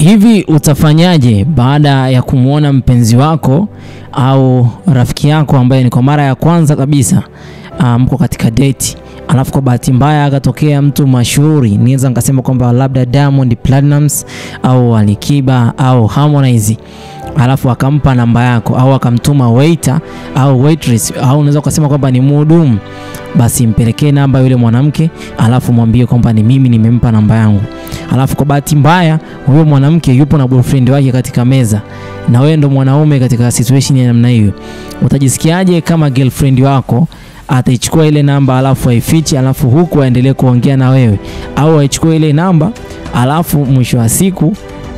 Hivi utafanyaje baada ya kumuona mpenzi wako au rafiki yako ambaye ni kwa mara ya kwanza kabisa mko katika date, alafu kwa bahati mbaya akatokea mtu mashuhuri, niweza nikasema kwamba labda Diamond Platnumz au Alikiba au Harmonize, alafu akampa namba yako au akamtuma waiter au waitress au unaweza kusema kwamba ni mhudumu, basi mpelekee namba yule mwanamke, alafu mwambie kwamba ni mimi nimempa namba yangu. Alafu kwa bahati mbaya huyo mwanamke yupo na boyfriend wake katika meza na wewe ndo mwanaume katika situation ya namna hiyo, utajisikiaje kama girlfriend wako ataichukua ile namba alafu aifiche, alafu huku aendelee kuongea na wewe, au aichukue ile namba alafu mwisho wa siku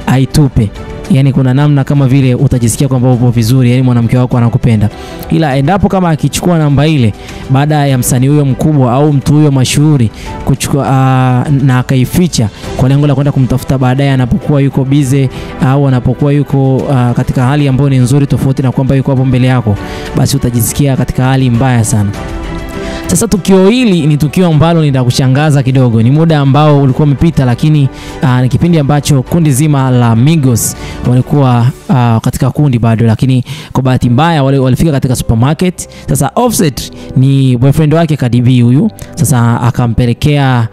aitupe? Yani kuna namna kama vile utajisikia kwamba upo vizuri, yani mwanamke wako anakupenda. Ila endapo kama akichukua namba ile baada ya msanii huyo mkubwa au mtu huyo mashuhuri kuchukua na akaificha kwa lengo la kwenda kumtafuta baadaye anapokuwa yuko busy au anapokuwa yuko katika hali ambayo ni nzuri tofauti na kwamba yuko hapo mbele yako, basi utajisikia katika hali mbaya sana. Sasa tukio hili ni tukio ambalo linakushangaza kidogo. Ni muda ambao ulikuwa umepita, lakini ni kipindi ambacho kundi zima la Migos walikuwa katika kundi bado, lakini kwa bahati mbaya walifika katika supermarket. Sasa Offset ni boyfriend wake Cardi B huyu. Sasa akampelekea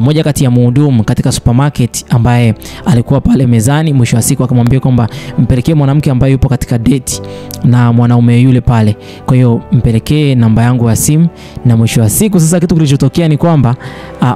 moja kati ya mhudumu katika supermarket ambaye alikuwa pale mezani. Mwisho wa siku akamwambia kwamba mpelekee mwanamke ambaye yupo katika date na mwanaume yule pale, kwa hiyo mpelekee namba yangu ya simu. Na mwisho wa siku sasa kitu kilichotokea ni kwamba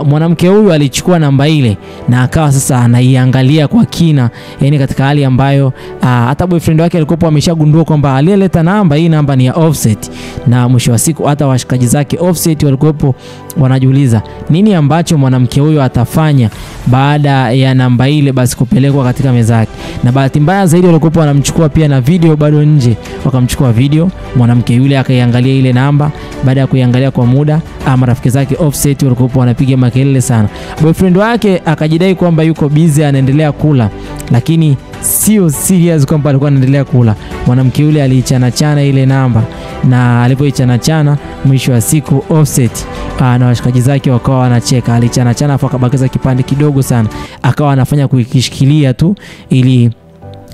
mwanamke huyu alichukua namba ile na akawa sasa anaiangalia kwa kina, yani katika hali ambayo hata boyfriend wake alikuwa ameshagundua kwamba aliyeleta namba hii namba ni ya Offset. Na mwisho wa siku hata washikaji zake Offset walikuwepo wanajiuliza nini ambacho mwanamke huyo atafanya baada ya namba ile basi kupelekwa katika meza yake. Na bahati mbaya zaidi walikuwa wanamchukua pia na video bado nje, wakamchukua video mwanamke yule akaiangalia ile namba. Baada ya kuiangalia kwa muda, marafiki zake Offset walikuwa wanapiga makelele sana. Boyfriend wake akajidai kwamba yuko busy anaendelea kula, lakini sio serious kwamba alikuwa anaendelea kula. Mwanamke yule aliichana ile namba, na alipoichana mwisho wa siku Offset na washikaji zake wakawa wanacheka. Alichana afa akabakiza kipande kidogo sana, akawa anafanya kuikishikilia tu ili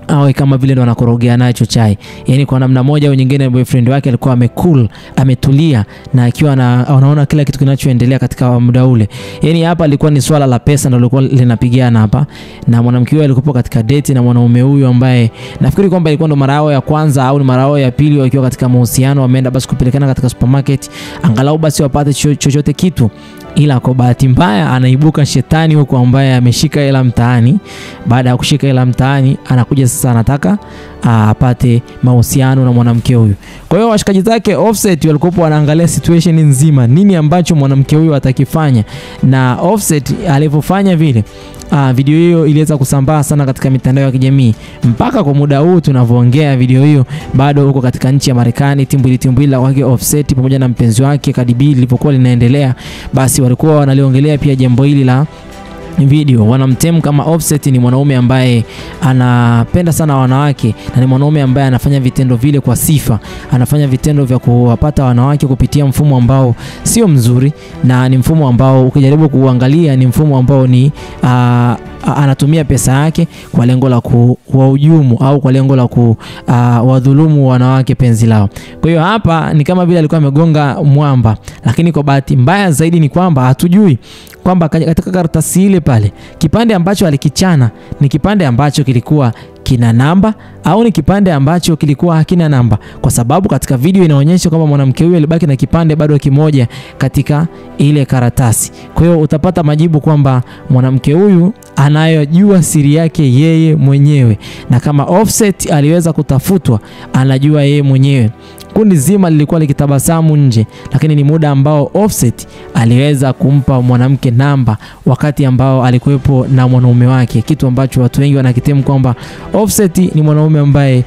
awe kama vile ndo anakorogea nacho chai. Yani kwa namna moja au nyingine boyfriend wake alikuwa ametulia na akiwa anaona kila kitu kinachoendelea katika muda ule. Yani hapa alikuwa ni swala la pesa ndio lilikuwa linapigana hapa, na mwanamke huyo alikuwa katika date na mwanaume huyo ambaye nafikiri kwamba ilikuwa ndo mara yao ya kwanza au ni mara yao ya pili wakiwa katika mahusiano. Wameenda basi kupelekana katika supermarket angalau basi wapate chochote kitu. Ila kwa bahati mbaya anaibuka shetani huko ambaye ameshika hela mtaani. Baada ya kushika hela mtaani anakuja sasa anataka apate mahusiano na mwanamke huyu. Kwa hiyo washikaji zake Offset walikuwa wanaangalia situation nzima, nini ambacho mwanamke huyu atakifanya. Na Offset alipofanya vile, video hiyo iliweza kusambaa sana katika mitandao ya kijamii. Mpaka kwa muda huu tunavyoongea video hiyo bado huko katika nchi ya Marekani. Timbwili la wake Offset pamoja na mpenzi wake Cardi B lilipokuwa linaendelea, basi walikuwa wanaliongelea pia jambo hili la video. Wanamtem kama Offset ni mwanaume ambaye anapenda sana wanawake, na ni mwanaume ambaye anafanya vitendo vile kwa sifa. Anafanya vitendo vya kuwapata wanawake kupitia mfumo ambao sio mzuri, na ni mfumo ambao ukijaribu kuangalia ni mfumo ambao ni anatumia pesa yake kwa lengo la kuwahujumu au kwa lengo la kuwadhulumu wanawake penzi lao. Kwa hiyo hapa ni kama vile alikuwa amegonga mwamba, lakini kwa bahati mbaya zaidi ni kwamba hatujui kwamba katika karatasi ile pale kipande ambacho alikichana ni kipande ambacho kilikuwa kina namba au ni kipande ambacho kilikuwa hakina namba, kwa sababu katika video inaonyesha kwamba mwanamke huyu alibaki na kipande bado kimoja katika ile karatasi. Kwa hiyo utapata majibu kwamba mwanamke huyu anayojua siri yake yeye mwenyewe, na kama Offset aliweza kutafutwa anajua yeye mwenyewe. Kundi zima lilikuwa likitabasamu nje, lakini ni muda ambao Offset aliweza kumpa mwanamke namba wakati ambao alikuwepo na mwanaume wake, kitu ambacho watu wengi wanakitemu kwamba Offset ni mwanaume ambaye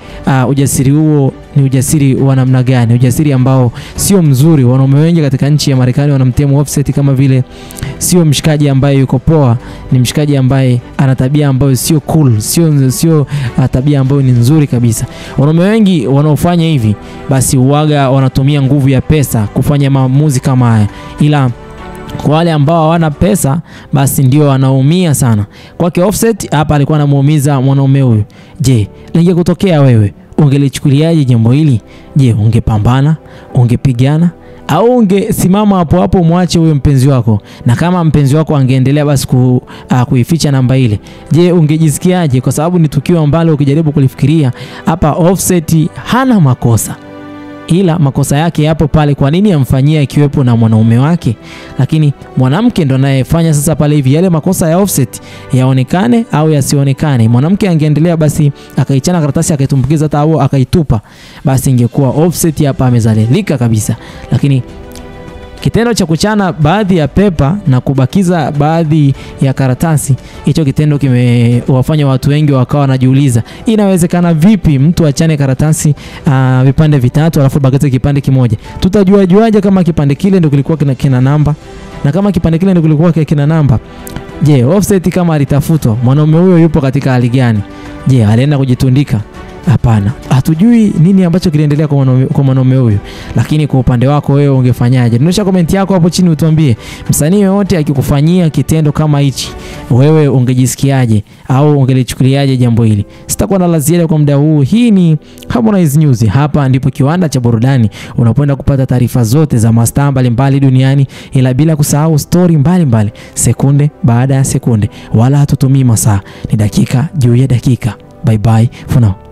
ujasiri huo ni ujasiri wa namna gani, ujasiri ambao sio mzuri. Wanaume wengi katika nchi ya Marekani wanamtemu Offset kama vile sio mshikaji ambaye yuko poa, ni mshikaji ambaye ana tabia ambayo sio cool, sio tabia ambayo ni nzuri kabisa. Wanaume wengi wanaofanya hivi basi uwaga wanatumia nguvu ya pesa kufanya maamuzi kama haya. Ila Kwa wale ambao hawana pesa basi ndio wanaumia sana. Kwake Offset hapa alikuwa anamuumiza mwanaume huyu. Je, lingekutokea wewe, ungelichukuliaje jambo hili? Je, ungepambana, ungepigana au ungesimama hapo hapo mwache huyo mpenzi wako? Na kama mpenzi wako angeendelea basi kuificha namba ile, je, ungejisikiaje? Kwa sababu ni tukio ambalo ukijaribu kulifikiria hapa Offset hana makosa, ila makosa yake yapo pale. Kwa nini amfanyia ikiwepo na mwanaume wake? Lakini mwanamke ndo anayefanya sasa pale hivi yale makosa ya Offset yaonekane au yasionekane. Mwanamke angeendelea basi akaichana karatasi akaitumbukiza hata au akaitupa, basi ingekuwa Offset hapa amezalilika kabisa. Lakini kitendo cha kuchana baadhi ya pepa na kubakiza baadhi ya karatasi, hicho kitendo kimewafanya watu wengi wakawa wanajiuliza, inawezekana vipi mtu achane karatasi vipande vitatu alafu bakize kipande kimoja? Tutajuaje kama kipande kile ndio kilikuwa kina namba? Na kama kipande kile ndio kilikuwa kina namba, je, Offset kama alitafutwa, mwanaume huyo yupo katika hali gani? Je, alienda kujitundika? Hapana. Hatujui nini ambacho kiliendelea kwa mwanaume huyu. Lakini kwa upande wako wewe ungefanyaje? Dondosha comment yako hapo chini utuambie. Msanii yote akikufanyia kitendo kama hichi, wewe ungejisikiaje au ungelichukuliaje jambo hili? Sitakuwa na la ziada kwa muda huu. Hii ni Harmonize News. Hapa ndipo kiwanda cha burudani unapoenda kupata taarifa zote za mastaa mbalimbali duniani, ila bila kusahau story mbalimbali sekunde baada ya sekunde. Wala hatutumii masaa, ni dakika juu ya dakika. Bye bye for now.